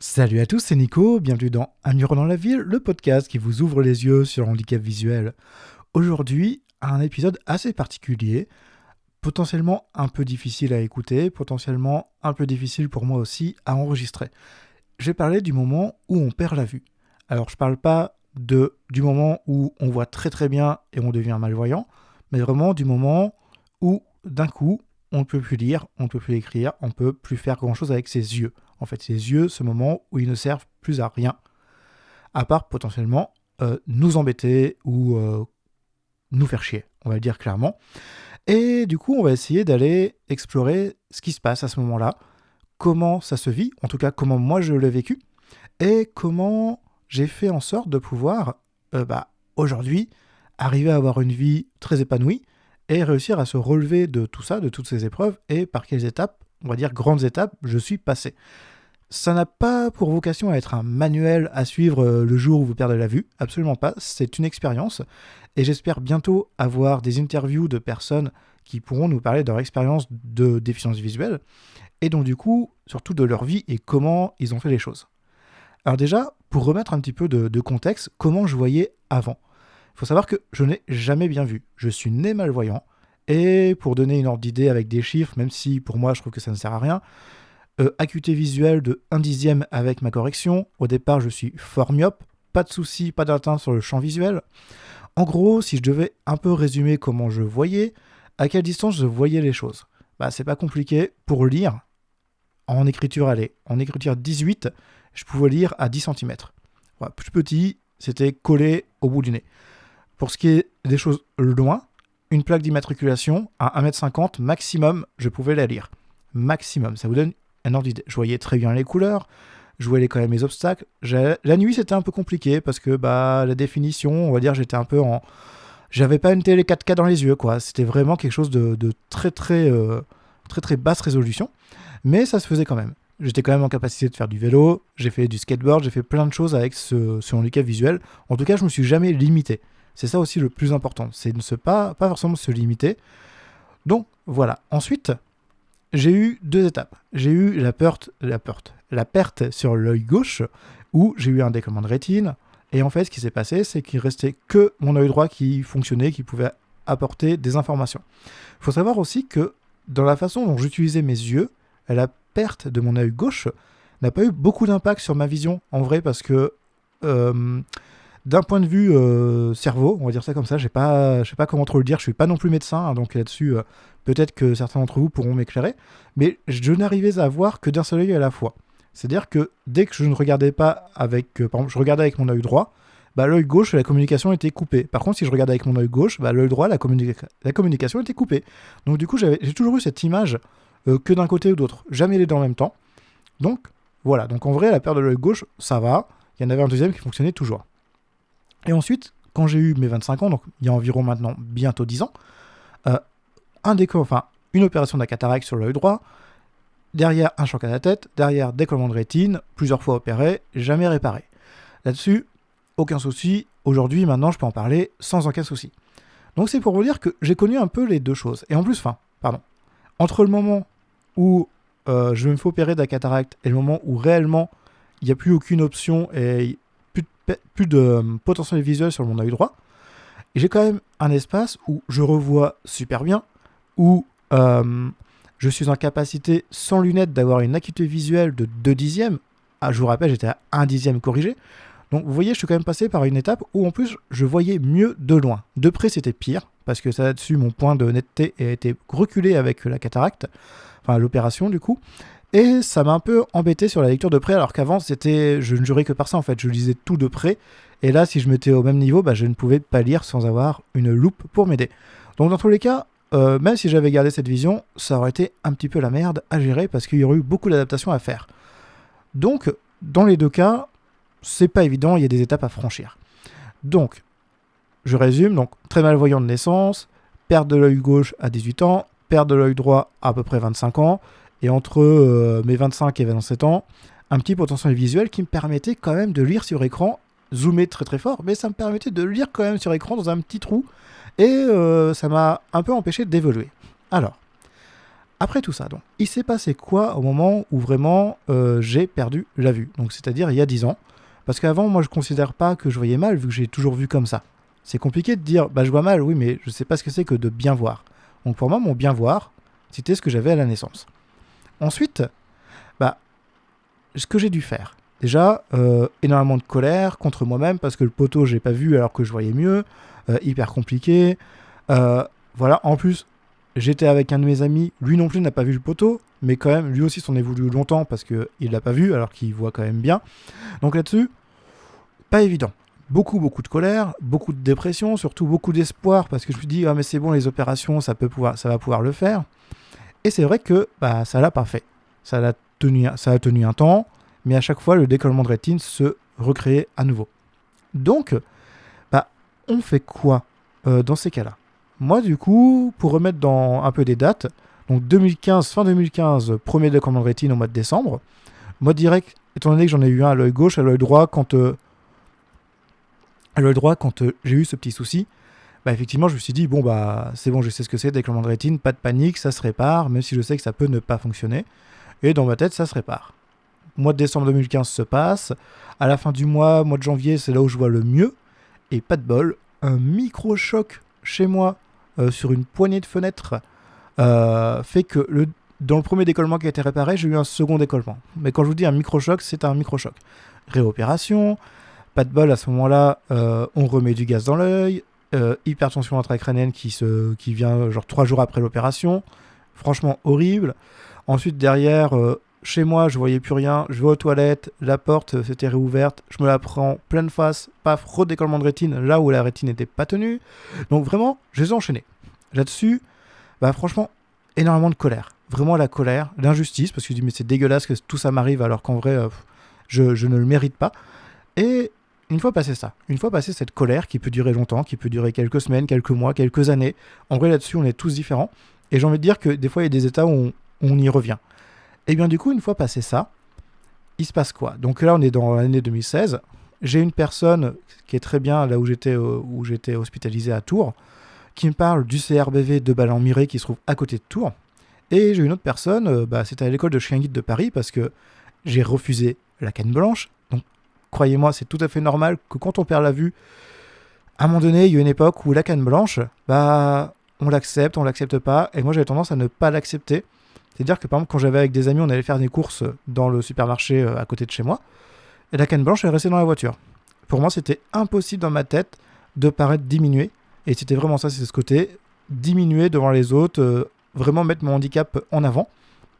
Salut à tous, c'est Nico, bienvenue dans Un mur dans la ville, le podcast qui vous ouvre les yeux sur le handicap visuel. Aujourd'hui, un épisode assez particulier, potentiellement un peu difficile à écouter, potentiellement un peu difficile pour moi aussi à enregistrer. Je vais parler du moment où on perd la vue. Alors je parle pas du moment où on voit très très bien et on devient malvoyant, mais vraiment du moment où d'un coup on ne peut plus lire, on ne peut plus écrire, on ne peut plus faire grand chose avec ses yeux. En fait, ses yeux, ce moment où ils ne servent plus à rien, à part potentiellement nous embêter ou nous faire chier, on va le dire clairement. Et du coup, on va essayer d'aller explorer ce qui se passe à ce moment-là, comment ça se vit, en tout cas comment moi je l'ai vécu, et comment j'ai fait en sorte de pouvoir, aujourd'hui, arriver à avoir une vie très épanouie et réussir à se relever de tout ça, de toutes ces épreuves, et par quelles étapes, on va dire grandes étapes, je suis passé. Ça n'a pas pour vocation à être un manuel à suivre le jour où vous perdez la vue, absolument pas, c'est une expérience, et j'espère bientôt avoir des interviews de personnes qui pourront nous parler de leur expérience de déficience visuelle, et donc du coup, surtout de leur vie et comment ils ont fait les choses. Alors déjà, pour remettre un petit peu de contexte, comment je voyais avant. Il faut savoir que je n'ai jamais bien vu. Je suis né malvoyant, et pour donner une ordre d'idée avec des chiffres, même si pour moi je trouve que ça ne sert à rien, acuité visuelle de 1/10 avec ma correction. Au départ, je suis fort myope, pas de soucis, pas d'atteinte sur le champ visuel. En gros, si je devais un peu résumer comment je voyais, à quelle distance je voyais les choses, c'est pas compliqué. Pour lire, en écriture 18, je pouvais lire à 10 cm. Voilà, plus petit, c'était collé au bout du nez. Pour ce qui est des choses loin, une plaque d'immatriculation à 1,50 m maximum, je pouvais la lire. Maximum, ça vous donne un ordre d'idée. Je voyais très bien les couleurs, je voyais quand même les obstacles. La nuit, c'était un peu compliqué parce que la définition, on va dire, j'étais un peu en... J'avais pas une télé 4K dans les yeux, quoi. C'était vraiment quelque chose de très, très, très, très basse résolution. Mais ça se faisait quand même. J'étais quand même en capacité de faire du vélo, j'ai fait du skateboard, j'ai fait plein de choses avec ce handicap visuel. En tout cas, je me suis jamais limité. C'est ça aussi le plus important, c'est de ne pas forcément se limiter. Donc, voilà. Ensuite, j'ai eu deux étapes. J'ai eu la perte sur l'œil gauche, où j'ai eu un décollement de rétine. Et en fait, ce qui s'est passé, c'est qu'il restait que mon œil droit qui fonctionnait, qui pouvait apporter des informations. Il faut savoir aussi que dans la façon dont j'utilisais mes yeux, la perte de mon œil gauche n'a pas eu beaucoup d'impact sur ma vision, en vrai, parce que d'un point de vue cerveau, on va dire ça comme ça, je sais pas comment trop le dire, je suis pas non plus médecin, hein, donc là-dessus, peut-être que certains d'entre vous pourront m'éclairer, mais je n'arrivais à voir que d'un seul œil à la fois. C'est-à-dire que dès que je ne regardais pas avec, par exemple, je regardais avec mon œil droit, l'œil gauche, la communication était coupée. Par contre, si je regardais avec mon œil gauche, l'œil droit, la communication était coupée. Donc du coup, j'ai toujours eu cette image que d'un côté ou d'autre, jamais les deux en même temps. Donc voilà, donc en vrai, la perte de l'œil gauche, ça va, il y en avait un deuxième qui fonctionnait toujours. Et ensuite, quand j'ai eu mes 25 ans, donc il y a environ maintenant bientôt 10 ans, une opération de la cataracte sur l'œil droit, derrière un choc à la tête, derrière décollement de rétine, plusieurs fois opéré, jamais réparé. Là-dessus, aucun souci. Aujourd'hui, maintenant, je peux en parler sans aucun souci. Donc c'est pour vous dire que j'ai connu un peu les deux choses. Et en plus, entre le moment où je me fais opérer de la cataracte et le moment où réellement il n'y a plus aucune option et plus de potentiel visuel sur mon œil droit, et j'ai quand même un espace où je revois super bien, où je suis en capacité sans lunettes d'avoir une acuité visuelle de 2/10. Je vous rappelle, j'étais à 1/10 corrigé. Donc vous voyez, je suis quand même passé par une étape où en plus je voyais mieux de loin. De près c'était pire, parce que ça là-dessus mon point de netteté a été reculé avec la cataracte, enfin l'opération du coup. Et ça m'a un peu embêté sur la lecture de près, alors qu'avant, je ne jurais que par ça, en fait. Je lisais tout de près. Et là, si je m'étais au même niveau, je ne pouvais pas lire sans avoir une loupe pour m'aider. Donc, dans tous les cas, même si j'avais gardé cette vision, ça aurait été un petit peu la merde à gérer parce qu'il y aurait eu beaucoup d'adaptations à faire. Donc, dans les deux cas, c'est pas évident, il y a des étapes à franchir. Donc, je résume. Donc, très malvoyant de naissance, perte de l'œil gauche à 18 ans, perte de l'œil droit à peu près 25 ans, et entre mes 25 et 27 ans, un petit potentiel visuel qui me permettait quand même de lire sur écran, zoomer très très fort, mais ça me permettait de lire quand même sur écran dans un petit trou, et ça m'a un peu empêché d'évoluer. Alors, Après tout ça, donc, il s'est passé quoi au moment où vraiment j'ai perdu la vue? Donc, c'est-à-dire il y a 10 ans. Parce qu'avant, moi, je ne considère pas que je voyais mal, vu que j'ai toujours vu comme ça. C'est compliqué de dire, je vois mal, oui, mais je ne sais pas ce que c'est que de bien voir. Donc, pour moi, mon bien voir, c'était ce que j'avais à la naissance. Ensuite, ce que j'ai dû faire. Déjà, énormément de colère contre moi-même, parce que le poteau, je l'ai pas vu alors que je voyais mieux. Hyper compliqué. Voilà, en plus, j'étais avec un de mes amis, lui non plus n'a pas vu le poteau, mais quand même, lui aussi s'en est voulu longtemps parce qu'il l'a pas vu alors qu'il voit quand même bien. Donc là-dessus, pas évident. Beaucoup de colère, beaucoup de dépression, surtout beaucoup d'espoir parce que je me dis, ah mais c'est bon, les opérations, ça va pouvoir le faire. Et c'est vrai que ça l'a pas fait. Ça a tenu un temps, mais à chaque fois, le décollement de rétine se recréait à nouveau. Donc, on fait quoi dans ces cas-là? Moi, du coup, pour remettre dans un peu des dates, donc fin 2015, premier décollement de rétine au mois de décembre. Moi, direct, étant donné que j'en ai eu un à l'œil gauche, à l'œil droit, quand j'ai eu ce petit souci, effectivement, je me suis dit, c'est bon, je sais ce que c'est, décollement de rétine, pas de panique, ça se répare, même si je sais que ça peut ne pas fonctionner. Et dans ma tête, ça se répare. Mois de décembre 2015 se passe. À la fin du mois de janvier, c'est là où je vois le mieux. Et pas de bol, un micro-choc chez moi sur une poignée de fenêtre fait que dans le premier décollement qui a été réparé, j'ai eu un second décollement. Mais quand je vous dis un micro-choc, c'est un micro-choc. Réopération, pas de bol, à ce moment-là, on remet du gaz dans l'œil, hypertension intracrânienne qui vient genre 3 jours après l'opération. Franchement horrible. Ensuite, derrière, chez moi, je voyais plus rien. Je vais aux toilettes, la porte s'était réouverte. Je me la prends pleine face, paf, redécollement de rétine, là où la rétine n'était pas tenue. Donc vraiment, je les ai enchaînés. Là-dessus, franchement, énormément de colère. Vraiment la colère, l'injustice, parce que je dis, mais c'est dégueulasse que tout ça m'arrive alors qu'en vrai, je ne le mérite pas. Et une fois passé ça, une fois passé cette colère qui peut durer longtemps, qui peut durer quelques semaines, quelques mois, quelques années, en vrai là-dessus, on est tous différents. Et j'ai envie de dire que des fois, il y a des états où on y revient. Et bien du coup, une fois passé ça, il se passe quoi? Donc là, on est dans l'année 2016. J'ai une personne qui est très bien là où j'étais hospitalisé à Tours, qui me parle du CRBV de Ballon-Miré qui se trouve à côté de Tours. Et j'ai une autre personne, c'était à l'école de chien guide de Paris parce que j'ai refusé la canne blanche. Donc, croyez-moi, c'est tout à fait normal que quand on perd la vue, à un moment donné, il y a une époque où la canne blanche, on l'accepte pas. Et moi, j'avais tendance à ne pas l'accepter. C'est-à-dire que par exemple, quand j'avais avec des amis, on allait faire des courses dans le supermarché à côté de chez moi, et la canne blanche, elle restait dans la voiture. Pour moi, c'était impossible dans ma tête de paraître diminué, et c'était vraiment ça, c'est ce côté, diminuer devant les autres, vraiment mettre mon handicap en avant,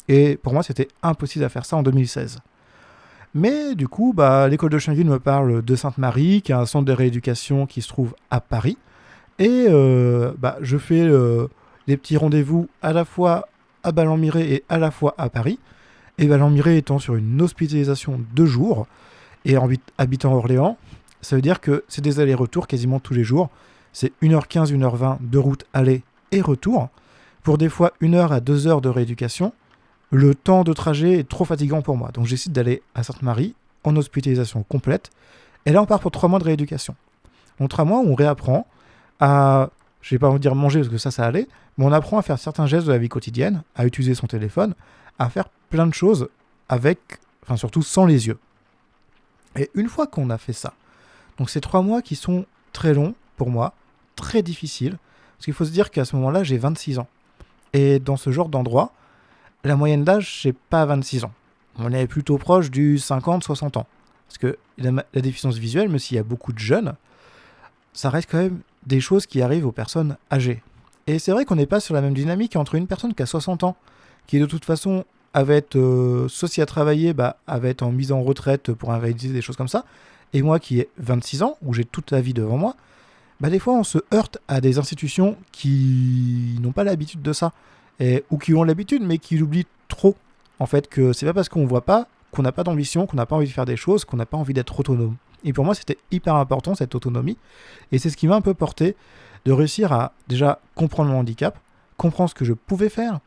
et pour moi, c'était impossible à faire ça en 2016. Mais du coup, l'école de Chainville me parle de Sainte-Marie, qui est un centre de rééducation qui se trouve à Paris, et je fais des petits rendez-vous à la fois à Ballon-Miré et à la fois à Paris. Et Ballon-Miré étant sur une hospitalisation 2 jours, et habitant Orléans, ça veut dire que c'est des allers-retours quasiment tous les jours. C'est 1h15, 1h20 de route aller et retour. Pour des fois 1 heure à 2 heures de rééducation, le temps de trajet est trop fatigant pour moi. Donc j'essaie d'aller à Sainte-Marie en hospitalisation complète. Et là, on part pour 3 mois de rééducation. Donc 3 mois où on réapprend à, je vais pas vous dire manger parce que ça allait, mais on apprend à faire certains gestes de la vie quotidienne, à utiliser son téléphone, à faire plein de choses surtout sans les yeux. Et une fois qu'on a fait ça, donc ces 3 mois qui sont très longs pour moi, très difficiles, parce qu'il faut se dire qu'à ce moment-là, j'ai 26 ans. Et dans ce genre d'endroit, la moyenne d'âge, c'est pas 26 ans. On est plutôt proche du 50-60 ans. Parce que la déficience visuelle, même s'il y a beaucoup de jeunes, ça reste quand même des choses qui arrivent aux personnes âgées. Et c'est vrai qu'on n'est pas sur la même dynamique entre une personne qui a 60 ans, qui de toute façon avait être, soit si elle travaillait, avait être en mise en retraite pour invalider des choses comme ça, et moi qui ai 26 ans, où j'ai toute la vie devant moi, des fois on se heurte à des institutions qui n'ont pas l'habitude de ça, ou qui ont l'habitude mais qui l'oublient trop, en fait, que c'est pas parce qu'on voit pas, qu'on n'a pas d'ambition, qu'on n'a pas envie de faire des choses, qu'on n'a pas envie d'être autonome. Et pour moi, c'était hyper important, cette autonomie. Et c'est ce qui m'a un peu porté de réussir à déjà comprendre mon handicap, comprendre ce que je pouvais faire,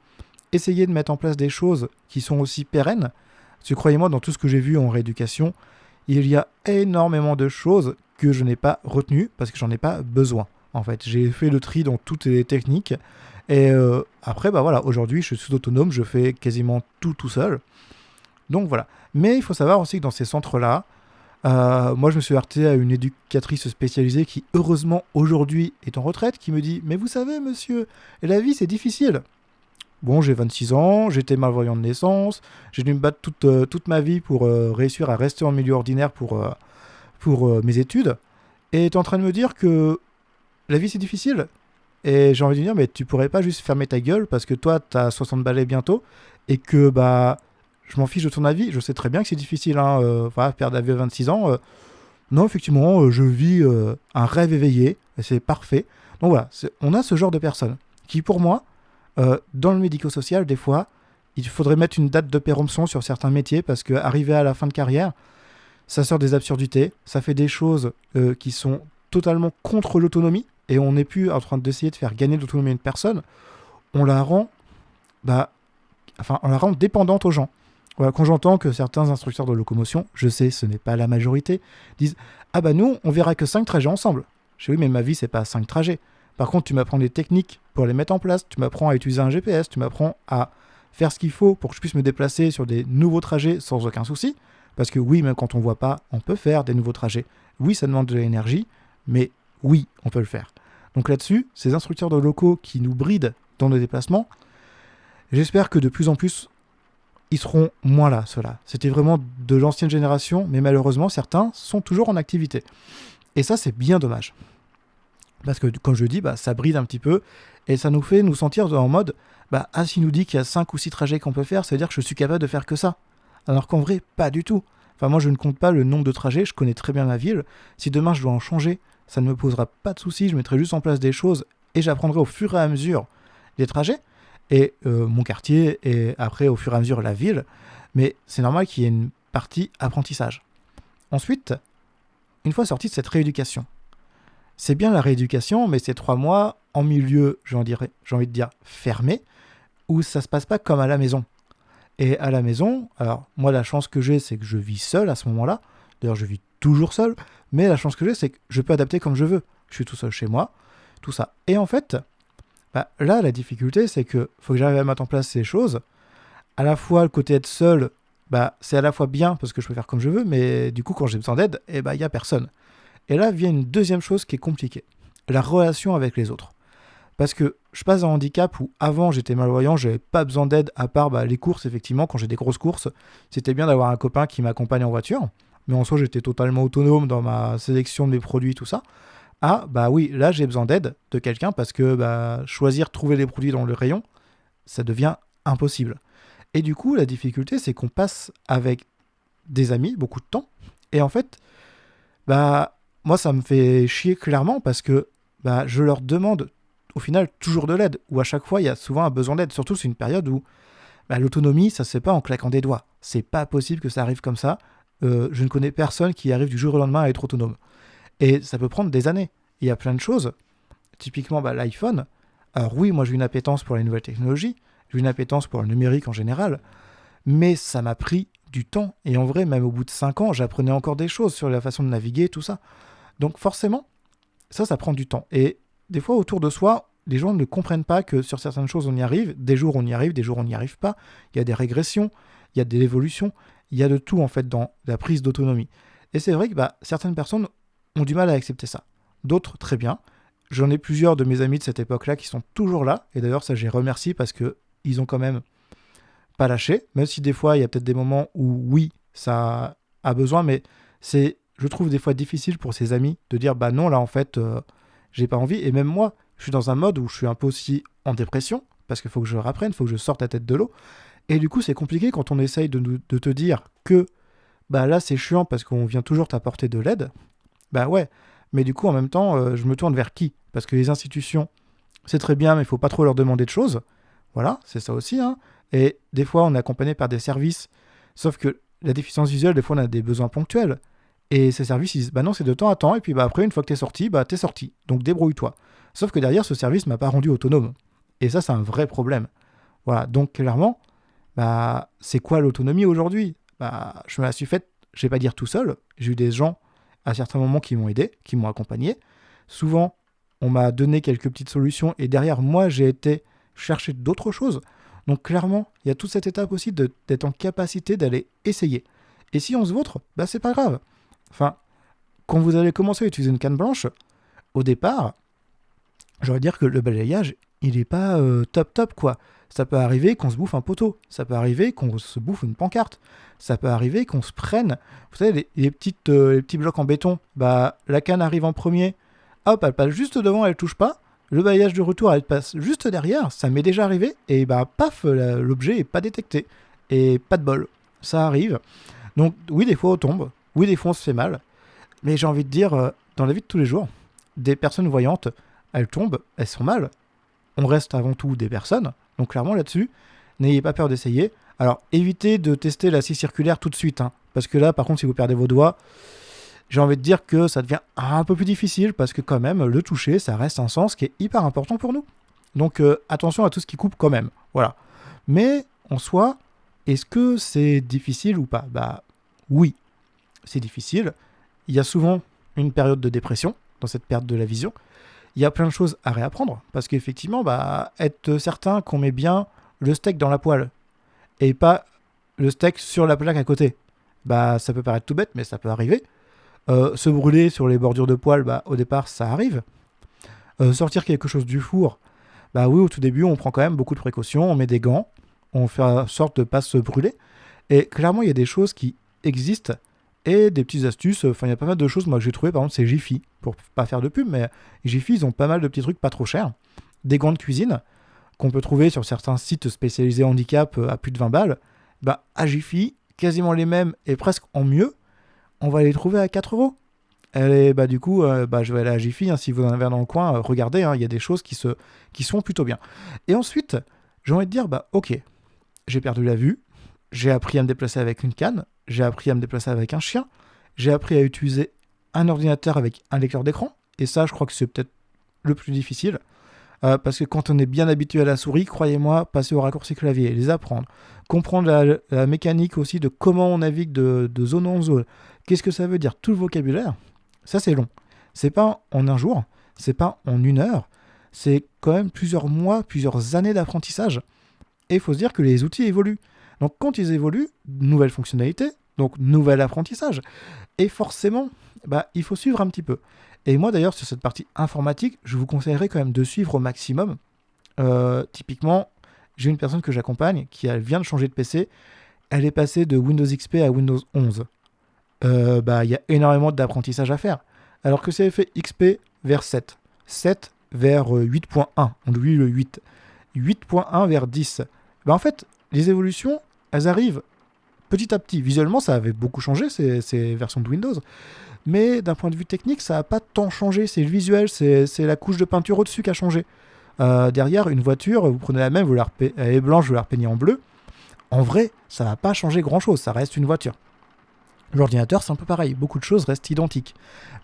essayer de mettre en place des choses qui sont aussi pérennes. Parce que croyez-moi, dans tout ce que j'ai vu en rééducation, il y a énormément de choses que je n'ai pas retenues parce que j'en ai pas besoin. En fait, j'ai fait le tri dans toutes les techniques Et après, bah voilà, aujourd'hui, je suis autonome, je fais quasiment tout seul. Donc voilà. Mais il faut savoir aussi que dans ces centres-là, moi, je me suis heurté à une éducatrice spécialisée qui, heureusement, aujourd'hui est en retraite, qui me dit « Mais vous savez, monsieur, la vie, c'est difficile. » Bon, j'ai 26 ans, j'étais malvoyant de naissance, j'ai dû me battre toute ma vie pour réussir à rester en milieu ordinaire pour mes études. Et tu es en train de me dire que la vie, c'est difficile. Et j'ai envie de dire, mais tu pourrais pas juste fermer ta gueule parce que toi, t'as 60 balais bientôt et que bah je m'en fiche de ton avis. Je sais très bien que c'est difficile, hein, voilà, perdre la vie à 26 ans. Non, effectivement, je vis un rêve éveillé et c'est parfait. Donc voilà, on a ce genre de personnes qui, pour moi, dans le médico-social, des fois, il faudrait mettre une date de péremption sur certains métiers parce qu'arriver à la fin de carrière, ça sort des absurdités, ça fait des choses qui sont totalement contre l'autonomie et on n'est plus en train d'essayer de faire gagner l'autonomie à une personne, on la rend, on la rend dépendante aux gens. Voilà, quand j'entends que certains instructeurs de locomotion, je sais, ce n'est pas la majorité, disent « Ah bah nous, on verra que 5 trajets ensemble. » Je dis « Oui, mais ma vie, c'est pas 5 trajets. Par contre, tu m'apprends des techniques pour les mettre en place, tu m'apprends à utiliser un GPS, tu m'apprends à faire ce qu'il faut pour que je puisse me déplacer sur des nouveaux trajets sans aucun souci. Parce que oui, même quand on ne voit pas, on peut faire des nouveaux trajets. Oui, ça demande de l'énergie, mais oui, on peut le faire. Donc là-dessus, ces instructeurs de locaux qui nous brident dans nos déplacements, j'espère que de plus en plus, ils seront moins là, ceux-là. C'était vraiment de l'ancienne génération, mais malheureusement, certains sont toujours en activité. Et ça, c'est bien dommage. Parce que, comme je dis, ça bride un petit peu, et ça nous fait nous sentir en mode, s'il nous dit qu'il y a 5 ou 6 trajets qu'on peut faire, ça veut dire que je suis capable de faire que ça. Alors qu'en vrai, pas du tout. Enfin, moi, je ne compte pas le nombre de trajets, je connais très bien ma ville. Si demain, je dois en changer, ça ne me posera pas de soucis, je mettrai juste en place des choses, et j'apprendrai au fur et à mesure les trajets, et mon quartier, et après, au fur et à mesure, la ville. Mais c'est normal qu'il y ait une partie apprentissage. Ensuite, une fois sorti de cette rééducation, c'est bien la rééducation, mais c'est 3 mois en milieu, j'ai envie de dire, fermé, où ça se passe pas comme à la maison. Et à la maison, alors moi la chance que j'ai, c'est que je vis seul à ce moment-là. D'ailleurs, je vis toujours seul, mais la chance que j'ai, c'est que je peux adapter comme je veux. Je suis tout seul chez moi, tout ça. Et en fait, là, la difficulté, c'est que faut que j'arrive à mettre en place ces choses. À la fois, le côté être seul, c'est à la fois bien parce que je peux faire comme je veux, mais du coup, quand j'ai besoin d'aide, il n'y a personne. Et là vient une deuxième chose qui est compliquée, la relation avec les autres. Parce que je passe un handicap où avant j'étais malvoyant, j'avais pas besoin d'aide à part les courses, effectivement, quand j'ai des grosses courses, c'était bien d'avoir un copain qui m'accompagne en voiture, mais en soi j'étais totalement autonome dans ma sélection de mes produits, tout ça. Ah oui, là j'ai besoin d'aide de quelqu'un parce que choisir trouver les produits dans le rayon, ça devient impossible. Et du coup la difficulté c'est qu'on passe avec des amis beaucoup de temps, et en fait, moi ça me fait chier clairement parce que je leur demande au final toujours de l'aide, où à chaque fois il y a souvent un besoin d'aide, surtout c'est une période où l'autonomie ça se fait pas en claquant des doigts, c'est pas possible que ça arrive comme ça. Je ne connais personne qui arrive du jour au lendemain à être autonome, et ça peut prendre des années. Il y a plein de choses, typiquement l'iPhone. Alors oui, moi j'ai une appétence pour les nouvelles technologies, j'ai une appétence pour le numérique en général, mais ça m'a pris du temps, et en vrai même au bout de 5 ans j'apprenais encore des choses sur la façon de naviguer, tout ça. Donc forcément ça prend du temps, et des fois autour de soi les gens ne comprennent pas que sur certaines choses on y arrive, des jours on y arrive, des jours on n'y arrive pas, il y a des régressions, il y a de l'évolution, il y a de tout en fait dans la prise d'autonomie. Et c'est vrai que certaines personnes ont du mal à accepter ça, d'autres très bien. J'en ai plusieurs de mes amis de cette époque-là qui sont toujours là, et d'ailleurs ça je les remercie parce qu'ils ont quand même pas lâché, même si des fois il y a peut-être des moments où oui, ça a besoin, mais c'est, je trouve des fois difficile pour ses amis de dire non là en fait j'ai pas envie. Et même moi je suis dans un mode où je suis un peu aussi en dépression parce qu'il faut que je rapprenne, il faut que je sorte la tête de l'eau, et du coup c'est compliqué quand on essaye de te dire que là c'est chiant parce qu'on vient toujours t'apporter de l'aide. Ouais, mais du coup en même temps je me tourne vers qui? Parce que les institutions c'est très bien, mais il faut pas trop leur demander de choses. Voilà, c'est ça aussi, hein. Et des fois, on est accompagné par des services. Sauf que la déficience visuelle, des fois, on a des besoins ponctuels. Et ces services, ils disent, non, c'est de temps à temps. Et puis après, une fois que t'es sorti, t'es sorti. Donc débrouille-toi. Sauf que derrière, ce service m'a pas rendu autonome. Et ça, c'est un vrai problème. Voilà, donc clairement, c'est quoi l'autonomie aujourd'hui? Je me la suis faite, je vais pas dire tout seul. J'ai eu des gens, à certains moments, qui m'ont aidé, qui m'ont accompagné. Souvent, on m'a donné quelques petites solutions. Et derrière, moi, j'ai été chercher d'autres choses. Donc clairement, il y a toute cette étape aussi d'être en capacité d'aller essayer. Et si on se vautre, bah c'est pas grave. Enfin, quand vous allez commencer à utiliser une canne blanche, au départ, j'aurais dire que le balayage, il est pas top quoi. Ça peut arriver qu'on se bouffe un poteau, ça peut arriver qu'on se bouffe une pancarte, ça peut arriver qu'on se prenne, vous savez, les petits blocs en béton, bah la canne arrive en premier, hop, elle passe juste devant, elle touche pas, le balayage de retour, elle passe juste derrière, ça m'est déjà arrivé, et bah paf, l'objet est pas détecté, et pas de bol, ça arrive. Donc oui, des fois on tombe, oui, des fois on se fait mal, mais j'ai envie de dire, dans la vie de tous les jours, des personnes voyantes, elles tombent, elles sont mal, on reste avant tout des personnes, donc clairement là-dessus, n'ayez pas peur d'essayer. Alors évitez de tester la scie circulaire tout de suite, hein, parce que là par contre si vous perdez vos doigts, j'ai envie de dire que ça devient un peu plus difficile, parce que quand même le toucher ça reste un sens qui est hyper important pour nous. Donc attention à tout ce qui coupe quand même, voilà. Mais en soi, est-ce que c'est difficile ou pas ? Bah oui, c'est difficile. Il y a souvent une période de dépression dans cette perte de la vision. Il y a plein de choses à réapprendre, parce qu'effectivement, bah, être certain qu'on met bien le steak dans la poêle, et pas le steak sur la plaque à côté, bah, ça peut paraître tout bête, mais ça peut arriver. Se brûler sur les bordures de poêle, bah, au départ, ça arrive. Sortir quelque chose du four, bah oui, au tout début, on prend quand même beaucoup de précautions, on met des gants, on fait en sorte de ne pas se brûler, et clairement, il y a des choses qui existent, et des petites astuces, enfin il y a pas mal de choses moi que j'ai trouvé, par exemple c'est Jiffy, pour pas faire de pub, mais Jiffy ils ont pas mal de petits trucs pas trop chers, des gants de cuisine qu'on peut trouver sur certains sites spécialisés handicap à plus de 20 balles, bah à Jiffy, quasiment les mêmes et presque en mieux, on va les trouver à 4 euros. Et bah du coup, je vais aller à Jiffy, hein, si vous en avez un dans le coin, regardez, hein, il y a des choses qui sont plutôt bien. Et ensuite, j'ai envie de dire, bah ok, j'ai perdu la vue, j'ai appris à me déplacer avec une canne, j'ai appris à me déplacer avec un chien, j'ai appris à utiliser un ordinateur avec un lecteur d'écran, et ça, je crois que c'est peut-être le plus difficile, parce que quand on est bien habitué à la souris, croyez-moi, passer au raccourci clavier, les apprendre, comprendre la mécanique aussi de comment on navigue de zone en zone, qu'est-ce que ça veut dire, tout le vocabulaire, ça c'est long. C'est pas en un jour, c'est pas en une heure, c'est quand même plusieurs mois, plusieurs années d'apprentissage, et il faut se dire que les outils évoluent. Donc quand ils évoluent, nouvelles fonctionnalités, donc nouvel apprentissage. Et forcément, bah, il faut suivre un petit peu. Et moi d'ailleurs, sur cette partie informatique, je vous conseillerais quand même de suivre au maximum. Typiquement, j'ai une personne que j'accompagne qui vient de changer de PC. Elle est passée de Windows XP à Windows 11. Il y a énormément d'apprentissage à faire. Alors que si elle fait XP vers 7, 7 vers 8.1, on oublie le 8, 8.1 vers 10. Bah, en fait, les évolutions, elles arrivent petit à petit. Visuellement, ça avait beaucoup changé, ces versions de Windows. Mais d'un point de vue technique, ça n'a pas tant changé. C'est le visuel, c'est la couche de peinture au-dessus qui a changé. Derrière, une voiture, vous prenez la même, elle est blanche, vous la repeignez en bleu. En vrai, ça ne va pas changer grand-chose, ça reste une voiture. L'ordinateur, c'est un peu pareil. Beaucoup de choses restent identiques.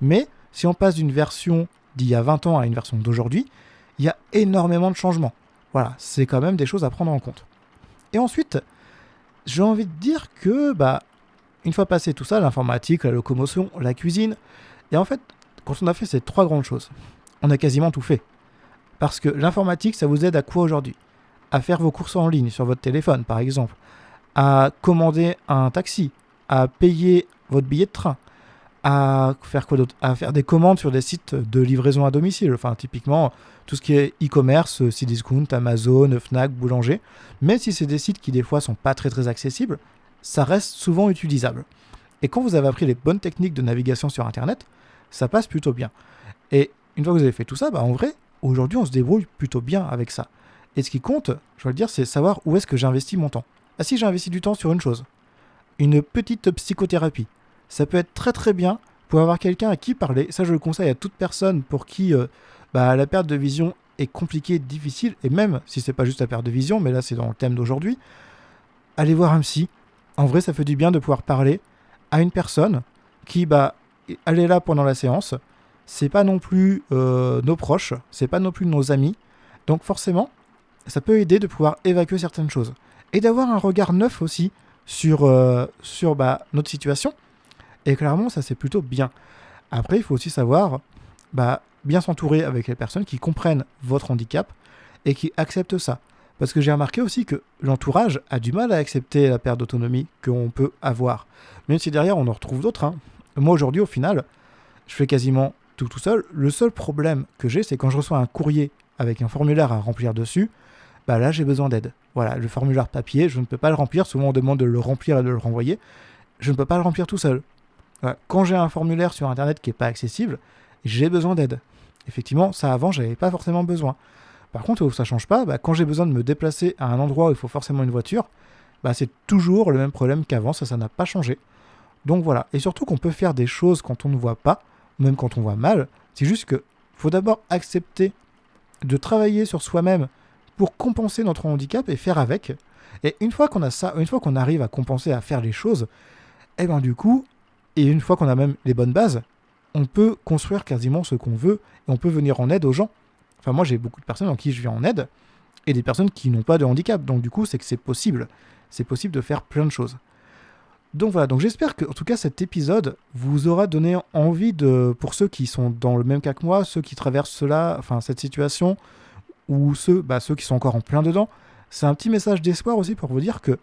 Mais si on passe d'une version d'il y a 20 ans à une version d'aujourd'hui, il y a énormément de changements. Voilà, c'est quand même des choses à prendre en compte. Et ensuite, j'ai envie de dire que, une fois passé tout ça, l'informatique, la locomotion, la cuisine, et en fait, quand on a fait ces 3 grandes choses, on a quasiment tout fait. Parce que l'informatique, ça vous aide à quoi aujourd'hui ? À faire vos courses en ligne sur votre téléphone, par exemple, à commander un taxi, à payer votre billet de train, à faire quoi d'autre ? À faire des commandes sur des sites de livraison à domicile. Enfin, typiquement, tout ce qui est e-commerce, Cdiscount, Amazon, Fnac, Boulanger. Même si c'est des sites qui, des fois, sont pas très, très accessibles, ça reste souvent utilisable. Et quand vous avez appris les bonnes techniques de navigation sur Internet, ça passe plutôt bien. Et une fois que vous avez fait tout ça, en vrai, aujourd'hui, on se débrouille plutôt bien avec ça. Et ce qui compte, je veux le dire, c'est savoir où est-ce que j'investis mon temps. Ah si, j'ai investi du temps sur une chose. Une petite psychothérapie. Ça peut être très très bien pour avoir quelqu'un à qui parler. Ça, je le conseille à toute personne pour qui la perte de vision est compliquée, difficile, et même si c'est pas juste la perte de vision, mais là c'est dans le thème d'aujourd'hui, allez voir un psy. En vrai, ça fait du bien de pouvoir parler à une personne qui, elle est là pendant la séance. C'est pas non plus nos proches, c'est pas non plus nos amis. Donc forcément, ça peut aider de pouvoir évacuer certaines choses. Et d'avoir un regard neuf aussi sur notre situation. Et clairement, ça c'est plutôt bien. Après, il faut aussi savoir bien s'entourer avec les personnes qui comprennent votre handicap et qui acceptent ça. Parce que j'ai remarqué aussi que l'entourage a du mal à accepter la perte d'autonomie qu'on peut avoir. Même si derrière, on en retrouve d'autres. Moi, aujourd'hui, au final, je fais quasiment tout seul. Le seul problème que j'ai, c'est quand je reçois un courrier avec un formulaire à remplir dessus, bah là, j'ai besoin d'aide. Voilà, le formulaire papier, je ne peux pas le remplir. Souvent, on demande de le remplir et de le renvoyer. Je ne peux pas le remplir tout seul. Voilà. Quand j'ai un formulaire sur Internet qui n'est pas accessible, j'ai besoin d'aide. Effectivement, ça avant, je n'avais pas forcément besoin. Par contre, où ça ne change pas, quand j'ai besoin de me déplacer à un endroit où il faut forcément une voiture, c'est toujours le même problème qu'avant, ça n'a pas changé. Donc voilà, et surtout qu'on peut faire des choses quand on ne voit pas, même quand on voit mal, c'est juste qu'il faut d'abord accepter de travailler sur soi-même pour compenser notre handicap et faire avec. Et une fois qu'on a ça, une fois qu'on arrive à compenser, à faire les choses, du coup, et une fois qu'on a même les bonnes bases, on peut construire quasiment ce qu'on veut et on peut venir en aide aux gens. Enfin, moi, j'ai beaucoup de personnes en qui je viens en aide et des personnes qui n'ont pas de handicap. Donc, du coup, c'est que c'est possible. C'est possible de faire plein de choses. Donc, voilà. Donc, j'espère que, en tout cas, cet épisode vous aura donné envie pour ceux qui sont dans le même cas que moi, ceux qui traversent cette situation, ou ceux qui sont encore en plein dedans. C'est un petit message d'espoir aussi pour vous dire que,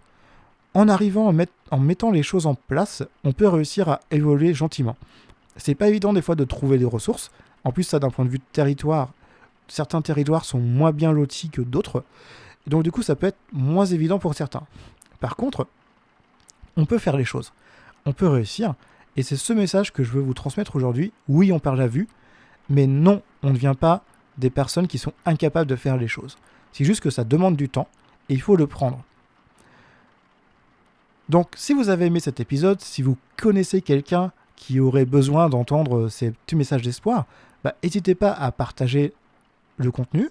en arrivant, en mettant les choses en place, on peut réussir à évoluer gentiment. C'est pas évident des fois de trouver des ressources. En plus, ça, d'un point de vue de territoire, certains territoires sont moins bien lotis que d'autres. Et donc, du coup, ça peut être moins évident pour certains. Par contre, on peut faire les choses. On peut réussir. Et c'est ce message que je veux vous transmettre aujourd'hui. Oui, on perd la vue. Mais non, on ne devient pas des personnes qui sont incapables de faire les choses. C'est juste que ça demande du temps. Et il faut le prendre. Donc, si vous avez aimé cet épisode, si vous connaissez quelqu'un qui aurait besoin d'entendre ces petits messages d'espoir, n'hésitez pas à partager le contenu.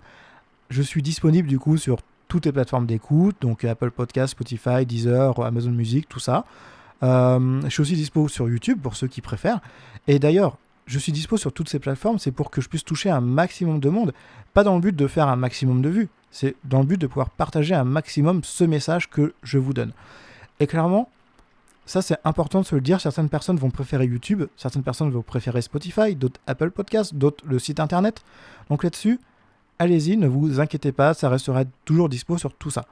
Je suis disponible du coup sur toutes les plateformes d'écoute, donc Apple Podcasts, Spotify, Deezer, Amazon Music, tout ça. Je suis aussi dispo sur YouTube pour ceux qui préfèrent. Et d'ailleurs, je suis dispo sur toutes ces plateformes, c'est pour que je puisse toucher un maximum de monde, pas dans le but de faire un maximum de vues, c'est dans le but de pouvoir partager un maximum ce message que je vous donne. Et clairement, ça c'est important de se le dire, certaines personnes vont préférer YouTube, certaines personnes vont préférer Spotify, d'autres Apple Podcasts, d'autres le site internet. Donc là-dessus, allez-y, ne vous inquiétez pas, ça restera toujours dispo sur tout ça.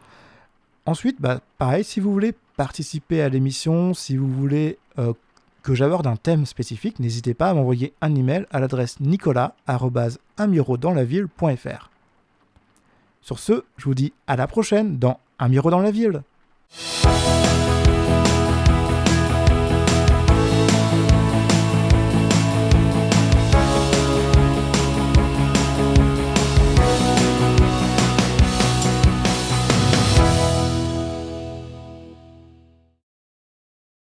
Ensuite, pareil, si vous voulez participer à l'émission, si vous voulez que j'aborde un thème spécifique, n'hésitez pas à m'envoyer un email à l'adresse nicolas@unmirodanslaville.fr. Sur ce, je vous dis à la prochaine dans Un Miro dans la ville.